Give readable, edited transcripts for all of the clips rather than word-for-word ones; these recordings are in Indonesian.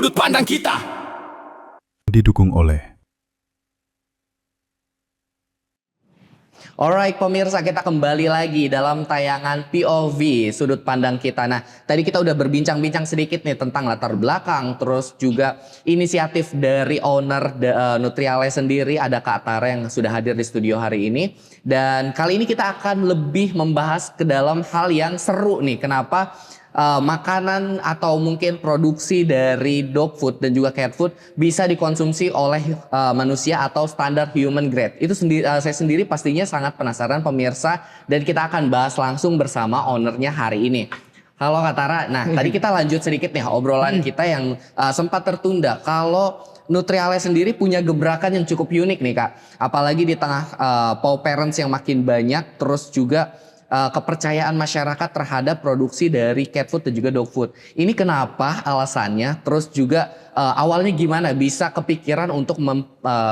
sudut pandang kita. Didukung oleh Alright pemirsa, kita kembali lagi dalam tayangan POV Sudut Pandang Kita. Nah, tadi kita udah berbincang-bincang sedikit nih tentang latar belakang, terus juga inisiatif dari owner Nutriale sendiri, ada Kak Tara yang sudah hadir di studio hari ini. Dan kali ini kita akan lebih membahas ke dalam hal yang seru nih, kenapa makanan atau mungkin produksi dari dog food dan juga cat food bisa dikonsumsi oleh manusia atau standar human grade. Itu saya sendiri pastinya sangat penasaran pemirsa, dan kita akan bahas langsung bersama ownernya hari ini. Halo Kak Tara, nah tadi kita lanjut sedikit nih obrolan kita yang sempat tertunda. Kalau Nutriale sendiri punya gebrakan yang cukup unik nih Kak, apalagi di tengah paw parents yang makin banyak, terus juga kepercayaan masyarakat terhadap produksi dari cat food dan juga dog food. Ini kenapa alasannya? Terus juga awalnya gimana bisa kepikiran untuk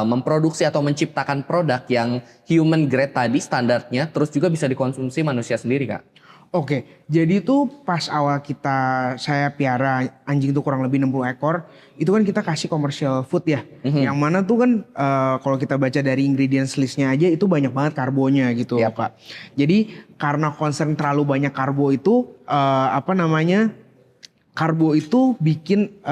memproduksi atau menciptakan produk yang human grade tadi standarnya, terus juga bisa dikonsumsi manusia sendiri Kak? Oke, jadi itu pas awal saya piara anjing itu kurang lebih 60 ekor, itu kan kita kasih commercial food ya. Yang mana tuh kan kalau kita baca dari ingredients listnya aja itu banyak banget karbonya gitu Yap. Pak. Jadi karena concern terlalu banyak karbo itu karbo itu bikin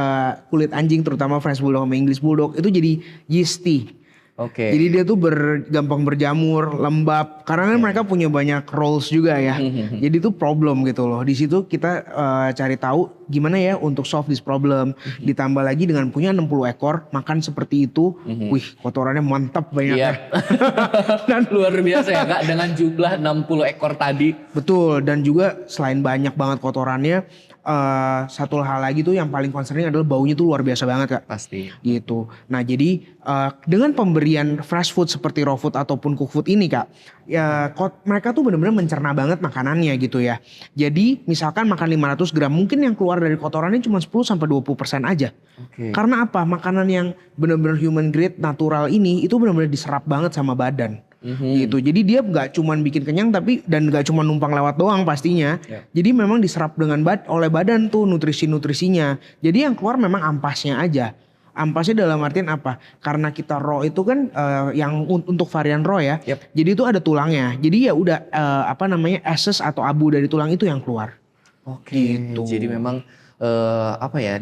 kulit anjing terutama French Bulldog sama English Bulldog itu jadi yeasty. Oke. Jadi dia tuh gampang berjamur, lembab. Karena kan mereka punya banyak roles juga ya. Jadi itu problem gitu loh. Di situ kita cari tahu gimana ya untuk solve this problem. Ditambah lagi dengan punya 60 ekor, makan seperti itu. Wih, kotorannya mantap banyaknya. Dan luar biasa ya Kak dengan jumlah 60 ekor tadi. Betul, dan juga selain banyak banget kotorannya, satu hal lagi tuh yang paling concerning adalah baunya tuh luar biasa banget Kak. Pasti. Gitu. Nah jadi dengan pemberian fresh food seperti raw food ataupun cook food ini Kak, ya mereka tuh benar-benar mencerna banget makanannya gitu ya. Jadi misalkan makan 500 gram, mungkin yang keluar dari kotorannya cuma 10-20% aja. Oke. Karena apa? Makanan yang benar-benar human grade natural ini itu benar-benar diserap banget sama badan. Gitu. Jadi dia nggak cuman bikin kenyang dan nggak cuma numpang lewat doang pastinya. Jadi memang diserap dengan oleh badan tuh nutrisi-nutrisinya. Jadi yang keluar memang ampasnya aja. Ampasnya dalam artian apa? Karena kita raw itu kan yang untuk varian raw ya. Jadi itu ada tulangnya. Jadi ya udah ashes atau abu dari tulang itu yang keluar. Oke. Gitu. Jadi memang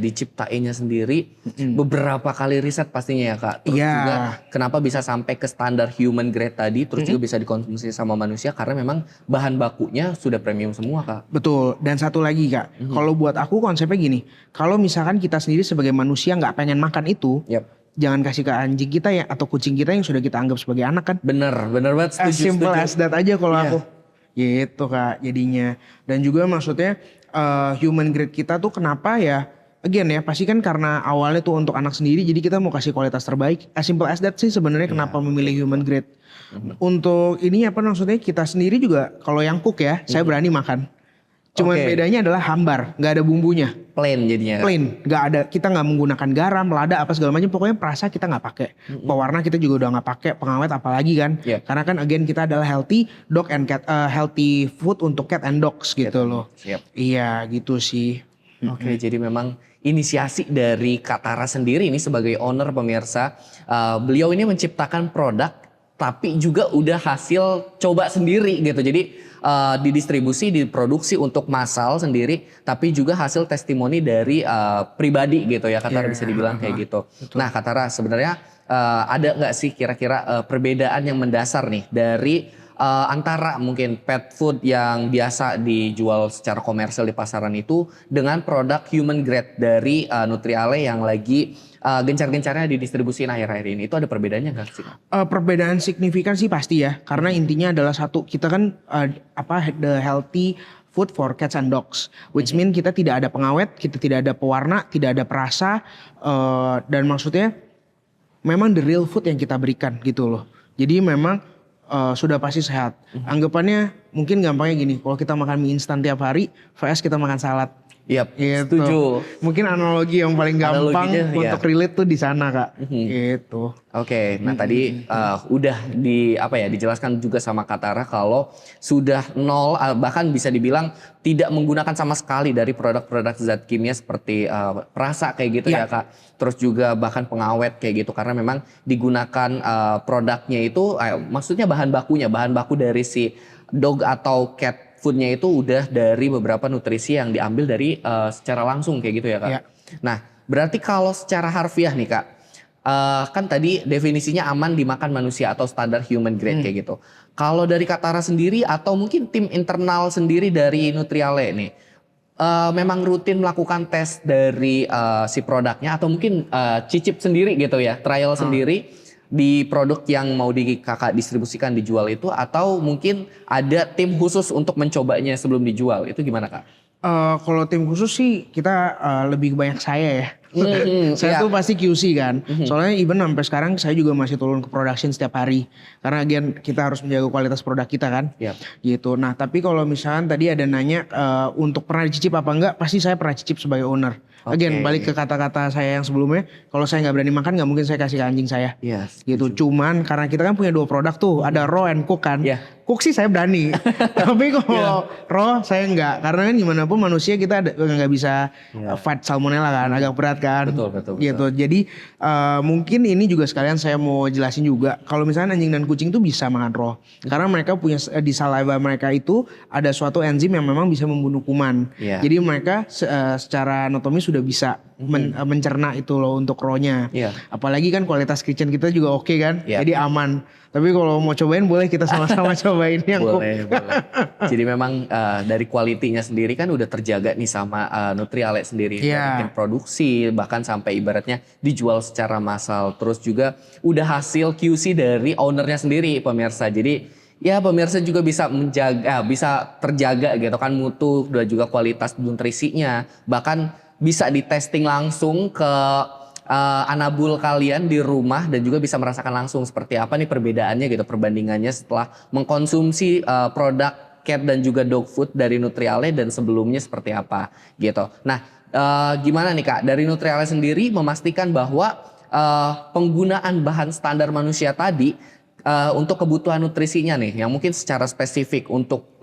diciptainnya sendiri beberapa kali riset pastinya ya Kak. Terus juga kenapa bisa sampai ke standar human grade tadi, terus juga bisa dikonsumsi sama manusia karena memang bahan bakunya sudah premium semua Kak. Betul. Dan satu lagi Kak, kalau buat aku konsepnya gini, kalau misalkan kita sendiri sebagai manusia nggak pengen makan itu, jangan kasih ke anjing kita ya atau kucing kita yang sudah kita anggap sebagai anak kan. Bener banget. As simple as that aja kalau aku. Gitu Kak jadinya. Dan juga maksudnya human grade kita tuh kenapa ya, again ya pasti kan karena awalnya tuh untuk anak sendiri, jadi kita mau kasih kualitas terbaik. As simple as that sih sebenarnya kenapa memilih human grade. Untuk ini maksudnya kita sendiri juga kalau yang cook ya saya berani makan. Cuman bedanya adalah hambar, nggak ada bumbunya. Plain jadinya. Plain, nggak ada, kita nggak menggunakan garam, lada apa segala macam. Pokoknya perasa kita nggak pakai. Pewarna kita juga udah nggak pakai, pengawet apalagi kan. Karena kan again kita adalah healthy dog and cat, healthy food untuk cat and dogs gitu loh. Iya gitu sih. Oke, jadi memang inisiasi dari Kak Tara sendiri ini sebagai owner pemirsa, beliau ini menciptakan produk tapi juga udah hasil coba sendiri gitu. Jadi didistribusi, diproduksi untuk massal sendiri, tapi juga hasil testimoni dari pribadi gitu ya Kak Tara, bisa dibilang kayak gitu. Nah Kak Tara sebenarnya ada nggak sih kira-kira perbedaan yang mendasar nih dari antara mungkin pet food yang biasa dijual secara komersial di pasaran itu dengan produk human grade dari Nutriale yang lagi gencar-gencarnya didistribusiin akhir-akhir ini, itu ada perbedaannya nggak sih? Perbedaan signifikan sih pasti ya, karena intinya adalah satu, kita kan the healthy food for cats and dogs, which mean kita tidak ada pengawet, kita tidak ada pewarna, tidak ada perasa, dan maksudnya memang the real food yang kita berikan gitu loh. Jadi memang sudah pasti sehat. Anggapannya mungkin gampangnya gini, kalau kita makan mie instan tiap hari, vs kita makan salad. Yap, Gitu. setuju. Mungkin analogi yang paling gampang Analoginya, untuk relate tuh di sana Kak. Gitu. Oke, nah tadi udah dijelaskan juga sama Katara kalau sudah nol, bahkan bisa dibilang tidak menggunakan sama sekali dari produk-produk zat kimia seperti perasa kayak gitu ya Kak. Terus juga bahkan pengawet kayak gitu karena memang digunakan produknya itu, maksudnya bahan baku dari si dog atau cat foodnya itu udah dari beberapa nutrisi yang diambil dari secara langsung kayak gitu ya Kak. Iya. Nah berarti kalau secara harfiah nih Kak. Kan tadi definisinya aman dimakan manusia atau standar human grade kayak gitu. Kalau dari Katara sendiri atau mungkin tim internal sendiri dari Nutriale nih, memang rutin melakukan tes dari si produknya atau mungkin cicip sendiri gitu ya, trial sendiri di produk yang mau kakak distribusikan dijual itu, atau mungkin ada tim khusus untuk mencobanya sebelum dijual, itu gimana Kak? Kalau tim khusus sih kita lebih banyak saya ya. Saya tuh pasti QC kan. Soalnya even sampai sekarang saya juga masih turun ke production setiap hari. Karena again kita harus menjaga kualitas produk kita kan. Gitu. Nah tapi kalau misalnya tadi ada nanya untuk pernah dicicip apa enggak, pasti saya pernah cicip sebagai owner. Again balik ke kata-kata saya yang sebelumnya, kalau saya nggak berani makan nggak mungkin saya kasih ke anjing saya. Gitu. Cuman karena kita kan punya 2 produk tuh, ada raw and cook kan. Cook sih saya berani, tapi kalau raw saya enggak, karena kan gimana pun manusia kita nggak bisa fight salmonella kan, agak berat kan. Betul. Gitu. Jadi mungkin ini juga sekalian saya mau jelasin juga, kalau misalnya anjing dan kucing tuh bisa makan raw, karena mereka punya di saliva mereka itu ada suatu enzim yang memang bisa membunuh kuman. Jadi mereka secara anatomi sudah bisa mencerna itu loh untuk raw-nya. Apalagi kan kualitas kitchen kita juga oke kan, jadi aman. Tapi kalau mau cobain boleh kita sama-sama cobain yang boleh. Jadi memang dari kualitinya sendiri kan udah terjaga nih sama Nutriale sendiri. Dari tim produksi bahkan sampai ibaratnya dijual secara massal. Terus juga udah hasil QC dari ownernya sendiri pemirsa. Jadi ya pemirsa juga bisa bisa terjaga gitu kan mutu dan juga kualitas nutrisinya. Bahkan bisa ditesting langsung ke anabul kalian di rumah dan juga bisa merasakan langsung seperti apa nih perbedaannya gitu, perbandingannya setelah mengkonsumsi produk cat dan juga dog food dari Nutriale dan sebelumnya seperti apa gitu. Nah gimana nih Kak, dari Nutriale sendiri memastikan bahwa penggunaan bahan standar manusia tadi untuk kebutuhan nutrisinya nih, yang mungkin secara spesifik untuk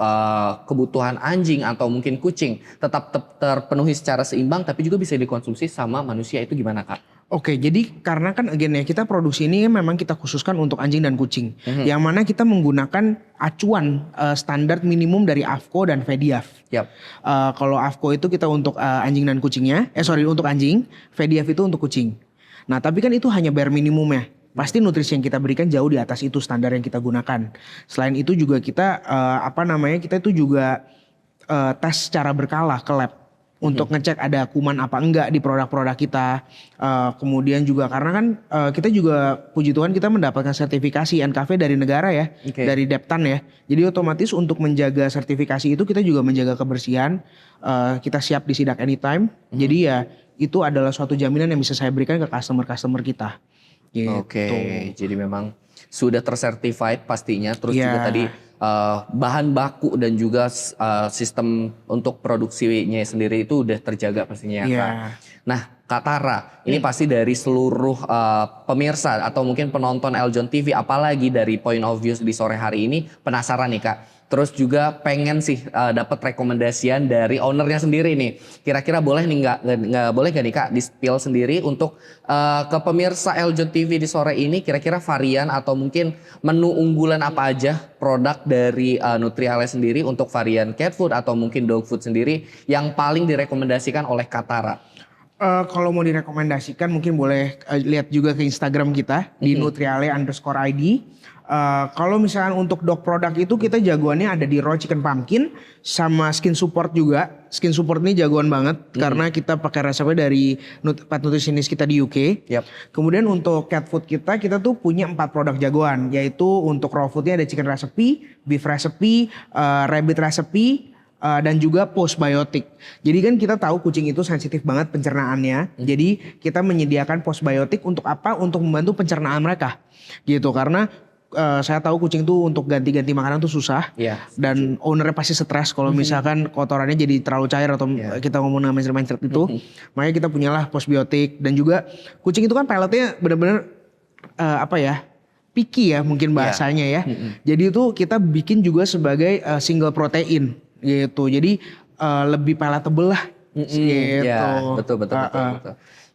kebutuhan anjing atau mungkin kucing tetap terpenuhi secara seimbang, tapi juga bisa dikonsumsi sama manusia, itu gimana Kak? Oke, jadi karena kan again ya kita produksi ini memang kita khususkan untuk anjing dan kucing, yang mana kita menggunakan acuan standar minimum dari AFCO dan VEDIAF. Kalau AFCO itu kita untuk anjing dan kucingnya, untuk anjing, VEDIAF itu untuk kucing. Nah tapi kan itu hanya bare minimumnya. Pasti nutrisi yang kita berikan jauh di atas itu standar yang kita gunakan. Selain itu juga kita kita itu juga tes secara berkala ke lab untuk ngecek ada kuman apa enggak di produk-produk kita. Kemudian juga karena kan kita juga puji Tuhan kita mendapatkan sertifikasi NKV dari negara ya, dari Deptan ya. Jadi otomatis untuk menjaga sertifikasi itu kita juga menjaga kebersihan. Kita siap disidak anytime. Jadi ya itu adalah suatu jaminan yang bisa saya berikan ke customer-customer kita. Gitu. Oke, jadi memang sudah tersertified pastinya. Terus juga tadi bahan baku dan juga sistem untuk produksinya sendiri itu udah terjaga pastinya ya Kak. Nah Katara, ini pasti dari seluruh pemirsa atau mungkin penonton Eljon TV, apalagi dari Point of View di sore hari ini penasaran nih Kak. Terus juga pengen sih dapat rekomendasian dari ownernya sendiri nih. Kira-kira boleh nih nggak boleh nggak nih Kak di-spill sendiri untuk ke pemirsa Eljon TV di sore ini, kira-kira varian atau mungkin menu unggulan apa aja produk dari Nutriale sendiri untuk varian cat food atau mungkin dog food sendiri yang paling direkomendasikan oleh Katara? Kalau mau direkomendasikan mungkin boleh lihat juga ke Instagram kita di Nutriale_ID. Kalau misalkan untuk dog produk itu kita jagoannya ada di raw chicken pumpkin sama skin support juga. Skin support ini jagoan banget karena kita pakai resepnya dari pet nutritionist kita di UK. Kemudian untuk cat food kita tuh punya 4 produk jagoan, yaitu untuk raw foodnya ada chicken recipe, beef recipe, rabbit recipe, dan juga postbiotik. Jadi kan kita tahu kucing itu sensitif banget pencernaannya. Jadi kita menyediakan postbiotik untuk apa? Untuk membantu pencernaan mereka. Gitu, karena saya tahu kucing tuh untuk ganti-ganti makanan tuh susah. Iya. Dan ownernya pasti stres kalau misalkan kotorannya jadi terlalu cair atau kita ngomong mindset itu. Makanya kita punyalah postbiotik. Dan juga kucing itu kan pelletnya benar-benar picky ya mungkin bahasanya ya. Jadi itu kita bikin juga sebagai single protein gitu. Jadi lebih palatable lah gitu. Ya, betul.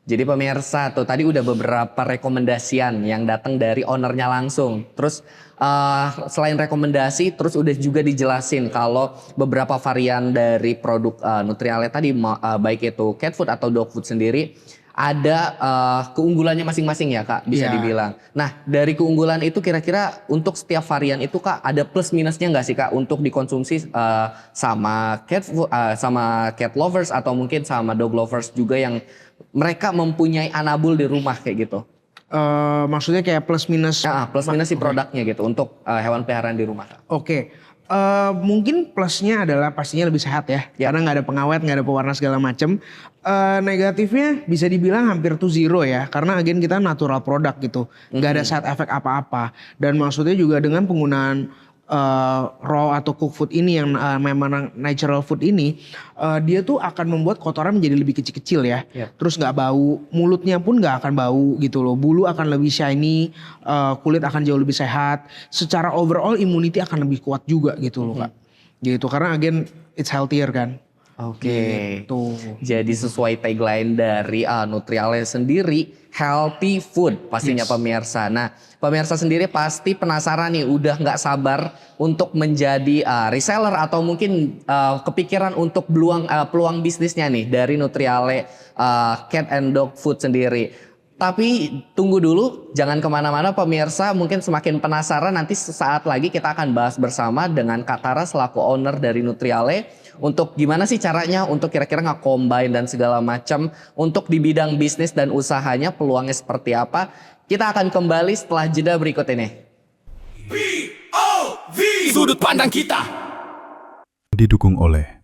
Jadi pemirsa tuh tadi udah beberapa rekomendasian yang datang dari ownernya langsung. Terus selain rekomendasi, terus udah juga dijelasin kalau beberapa varian dari produk Nutriale tadi, baik itu cat food atau dog food sendiri, ada keunggulannya masing-masing ya Kak, bisa dibilang. Nah dari keunggulan itu kira-kira untuk setiap varian itu Kak, ada plus minusnya nggak sih Kak untuk dikonsumsi sama cat lovers atau mungkin sama dog lovers juga yang mereka mempunyai anabul di rumah kayak gitu? Maksudnya kayak plus minus? Plus minus si produknya gitu untuk hewan peliharaan di rumah. Oke. Mungkin plusnya adalah pastinya lebih sehat ya, karena nggak ada pengawet, nggak ada pewarna segala macem. Negatifnya bisa dibilang hampir tuh zero ya, karena again kita natural product gitu, nggak ada side effect apa-apa. Dan maksudnya juga dengan penggunaan raw atau cook food ini yang memang natural food ini, dia tuh akan membuat kotoran menjadi lebih kecil-kecil ya. Terus nggak bau, mulutnya pun nggak akan bau gitu loh. Bulu akan lebih shiny, kulit akan jauh lebih sehat. Secara overall immunity akan lebih kuat juga gitu loh Kak. Gitu karena again it's healthier kan. Oke. Jadi sesuai tagline dari Nutriale sendiri, healthy food pastinya pemirsa. Nah, pemirsa sendiri pasti penasaran nih, udah nggak sabar untuk menjadi reseller atau mungkin kepikiran untuk peluang bisnisnya nih dari Nutriale cat and dog food sendiri. Tapi tunggu dulu, jangan kemana-mana pemirsa, mungkin semakin penasaran nanti sesaat lagi kita akan bahas bersama dengan Kak Tara selaku owner dari Nutriale. Untuk gimana sih caranya untuk kira-kira nge-combine dan segala macam untuk di bidang bisnis dan usahanya peluangnya seperti apa. Kita akan kembali setelah jeda berikut ini. POV Sudut Pandang Kita Didukung oleh